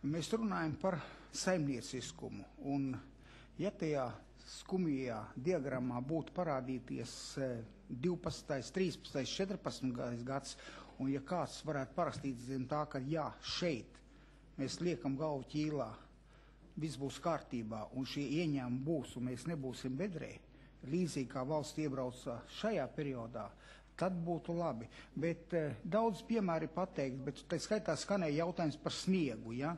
Mēs runājam par saimnieciskumu, un ja tajā skumjajā diagrammā būtu parādīties 12., 13., 14. gads, un ja kāds varētu parakstīt zem tā, ka jā, šeit mēs liekam galvu ķīlā, viss būs kārtībā, un šie ieņēmumi būs, un mēs nebūsim bedrē, līdzīgi kā valsts iebrauca šajā periodā, tad būtu labi. Bet daudz piemēri pateikt, bet tā skaitā skanēja jautājums par sniegu. Ja?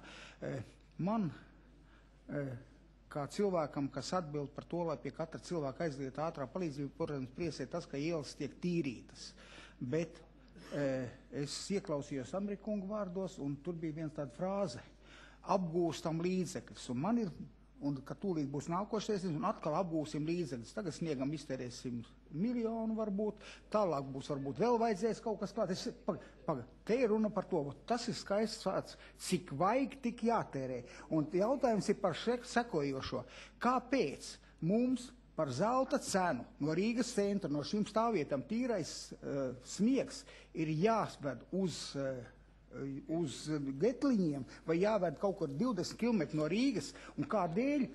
Man, kā cilvēkam, kas atbild par to, lai pie katra cilvēka aizliet ātrā palīdzība, protams, priecē tas, ka ielas tiek tīrītas. Bet es ieklausījos Amerikungu vārdos, un tur bija viens tāda frāze – apgūstam līdzekļus. Un man ir, un ka tūlīt būs nākošais, un atkal apgūsim līdzekļus. Tagad sniegam iztērēsim 1 miljonu varbūt, tālāk būs varbūt vēl vajadzēs kaut kas klāt. Te ir runa par to, tas ir skaists vārds, cik vajag, tik jātērē. Un jautājums ir par sekojošo. Kāpēc mums par zelta cenu no Rīgas centra, no šīm stāvvietām tīrais sniegs ir jāsved uz Getliņiem vai jāved kaut kur 20 km no Rīgas, un kādēļ,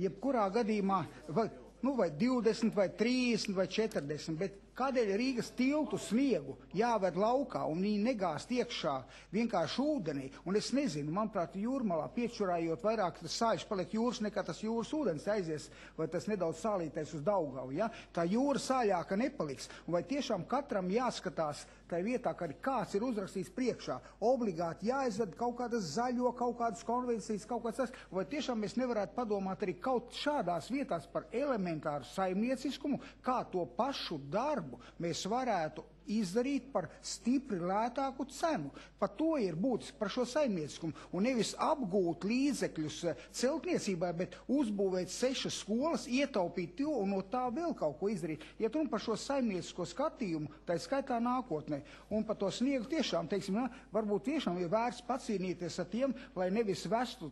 jebkurā gadījumā, vai 20, vai 30, vai 40, bet kādēļ Rīgas tiltu sniegu jāved laukā un viņi negāst iekšā vienkārši ūdenī, un es nezinu, manuprāt, jūrmalā piečurājot vairāk tas sāļš paliek jūras nekā tas jūras ūdens aizies, vai tas nedaudz sālītais uz Daugavu, ja? Tā jūra sāļāka nepaliks, un vai tiešām katram jāskatās tai vietā, kad kāds ir uzrakstīts priekšā, obligāti jāizved kaut kādas zaļo, kaut kādas konvencijas, kaut kāds tas, vai tiešām mēs nevarētu padomāt arī kaut šādās vietās par elementāru saimnieciskumu, kā to pašu darbu mēs varētu izdarīt par stipri lētāku cenu. Par to ir būtiski, par šo saimnieciskumu, un nevis apgūt līdzekļus celtniecībai, bet uzbūvēt 6 skolas, ietaupīt to un no tā vēl kaut ko izdarīt. Ja runa par šo saimniecisko skatījumu, tā skaitā nākotnē, un par to sniegu tiešām, teiksim, varbūt tiešām ir vērts pacīnīties ar tiem, lai nevis vestu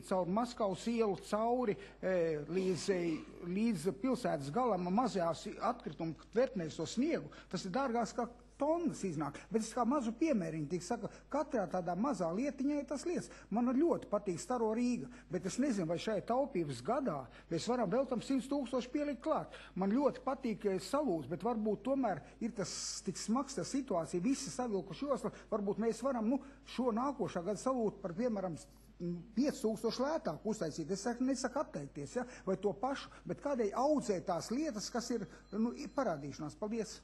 caur Maskavas ielu cauri līdz pilsētas galam mazajās atkritumu tvertnēs to sniegu. Tas ir dārgāks kā tonnas iznāk, bet es kā mazu piemēriņu tik saku, katrā tādā mazā lietiņā ir tas lietas. Man ļoti patīk Staro Rīga, bet es nezinu, vai šajā taupības gadā mēs varam vēl tam 100 000 pielikt klāt. Man ļoti patīk Salūts, bet varbūt tomēr ir tas tik smags tā situācija, visi savilkuši joslu, varbūt mēs varam šo nākošā gada Salūtu par, piemēram, 5000 lētāk uztaisīt. Es nesaku atteikties, ja? Vai to pašu, bet kādēļ audzēt tās lietas, kas ir parādīšanās. Paldies!